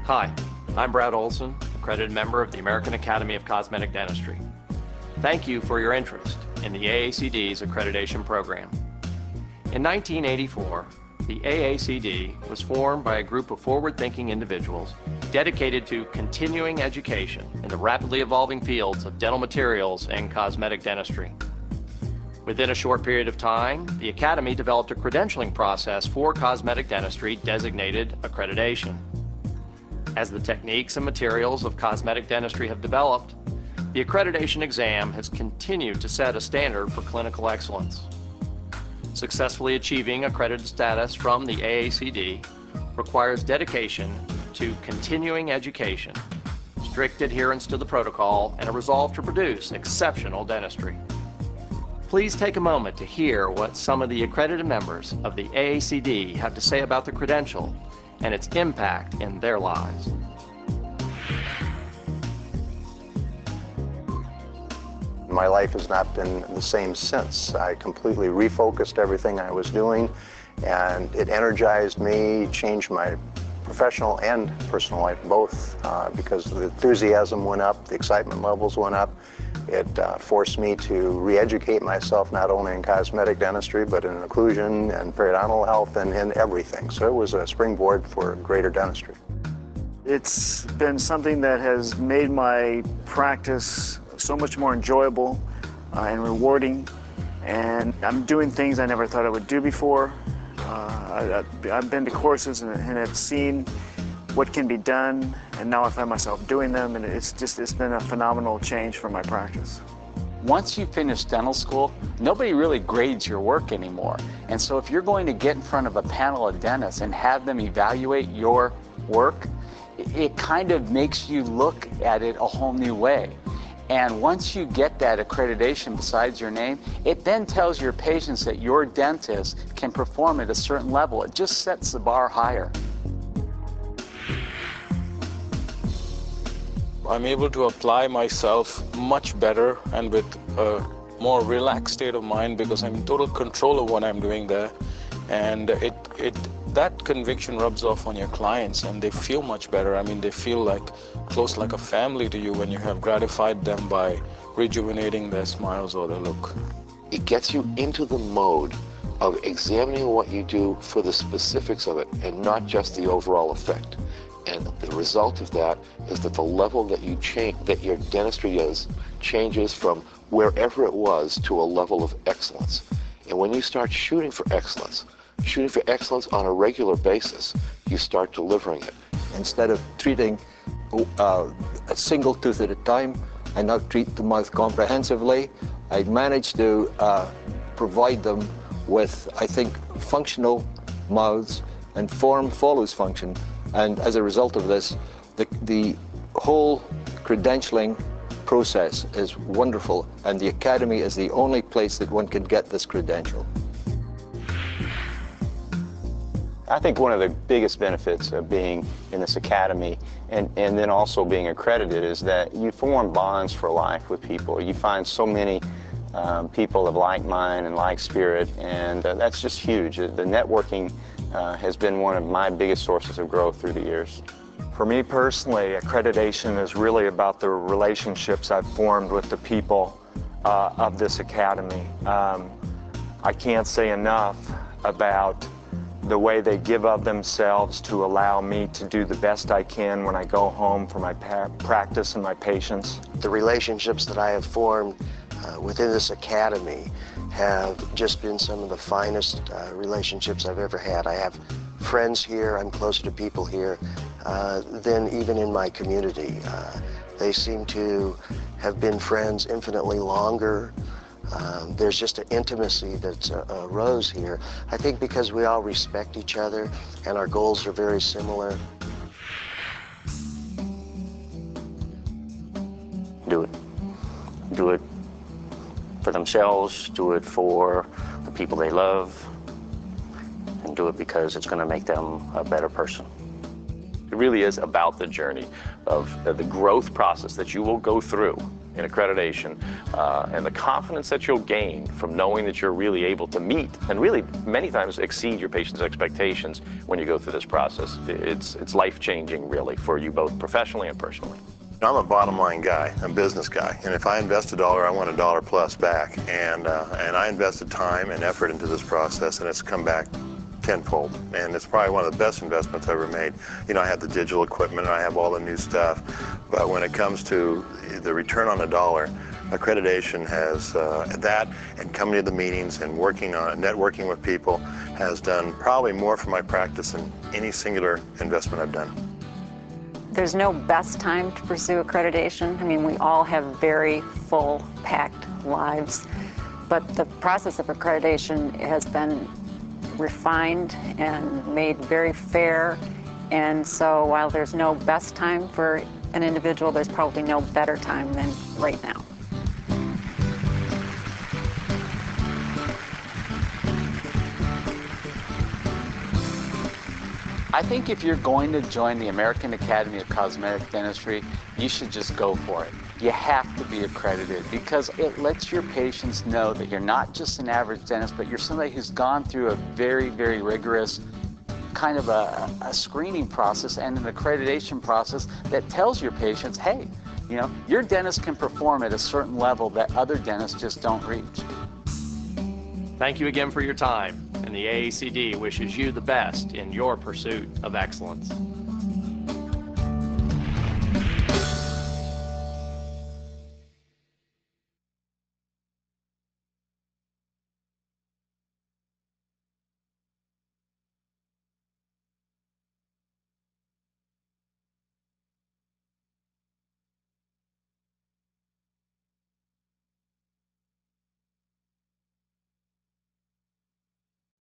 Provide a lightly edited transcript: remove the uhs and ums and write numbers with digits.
Hi, I'm Brad Olson, accredited member of the American Academy of Cosmetic Dentistry. Thank you for your interest in the AACD's accreditation program. In 1984, the AACD was formed by a group of forward-thinking individuals dedicated to continuing education in the rapidly evolving fields of dental materials and cosmetic dentistry. Within a short period of time, the Academy developed a credentialing process for cosmetic dentistry designated accreditation. As the techniques and materials of cosmetic dentistry have developed, the accreditation exam has continued to set a standard for clinical excellence. Successfully achieving accredited status from the AACD requires dedication to continuing education, strict adherence to the protocol, and a resolve to produce exceptional dentistry. Please take a moment to hear what some of the accredited members of the AACD have to say about the credential and its impact in their lives. My life has not been the same since. I completely refocused everything I was doing, and it energized me, changed my professional and personal life both, because the enthusiasm went up, the excitement levels went up. It forced me to re-educate myself not only in cosmetic dentistry but in occlusion and periodontal health and in everything. So it was a springboard for greater dentistry. It's been something that has made my practice so much more enjoyable and rewarding, and I'm doing things I never thought I would do before. I've been to courses and have seen what can be done, and now I find myself doing them, and it's been a phenomenal change for my practice. Once you finish dental school, nobody really grades your work anymore. And so if you're going to get in front of a panel of dentists and have them evaluate your work, it kind of makes you look at it a whole new way. And once you get that accreditation besides your name, it then tells your patients that your dentist can perform at a certain level. It just sets the bar higher. I'm able to apply myself much better and with a more relaxed state of mind because I'm in total control of what I'm doing there. And that conviction rubs off on your clients and they feel much better. I mean, they feel like close like a family to you when you have gratified them by rejuvenating their smiles or their look. It gets you into the mode of examining what you do for the specifics of it and not just the overall effect. And the result of that is that the level that you change, that your dentistry is, changes from wherever it was to a level of excellence. And when you start shooting for excellence on a regular basis, you start delivering it. Instead of treating a single tooth at a time, I now treat the mouth comprehensively. I managed to provide them with, I think, functional mouths, and form follows function. And as a result of this, the whole credentialing process is wonderful, and the Academy is the only place that one can get this credential. I think one of the biggest benefits of being in this academy and then also being accredited is that you form bonds for life with people. You find so many people of like mind and like spirit, and that's just huge. The networking has been one of my biggest sources of growth through the years. For me personally, accreditation is really about the relationships I've formed with the people of this academy. I can't say enough about the way they give of themselves to allow me to do the best I can when I go home for my practice and my patients. The relationships that I have formed within this academy have just been some of the finest relationships I've ever had. I have friends here, I'm closer to people here than even in my community. They seem to have been friends infinitely longer. There's just an intimacy that arose here. I think because we all respect each other and our goals are very similar. Do it. Do it for themselves, do it for the people they love, and do it because it's going to make them a better person. It really is about the journey of the growth process that you will go through in accreditation, and the confidence that you'll gain from knowing that you're really able to meet and really many times exceed your patient's expectations when you go through this process. It's life-changing, really, for you both professionally and personally. I'm a bottom line guy, a business guy, and if I invest $1, I want $1 plus back. And I invested time and effort into this process, and it's come back tenfold. And it's probably one of the best investments I've ever made. You know, I have the digital equipment, and I have all the new stuff, but when it comes to the return on $1, accreditation has that, and coming to the meetings and working on networking with people has done probably more for my practice than any singular investment I've done. There's no best time to pursue accreditation. I mean, we all have very full, packed lives, but the process of accreditation has been refined and made very fair, and so while there's no best time for an individual, there's probably no better time than right now. I think if you're going to join the American Academy of Cosmetic Dentistry, you should just go for it. You have to be accredited because it lets your patients know that you're not just an average dentist, but you're somebody who's gone through a very, very rigorous kind of a screening process and an accreditation process that tells your patients, hey, you know, your dentist can perform at a certain level that other dentists just don't reach. Thank you again for your time, and the AACD wishes you the best in your pursuit of excellence.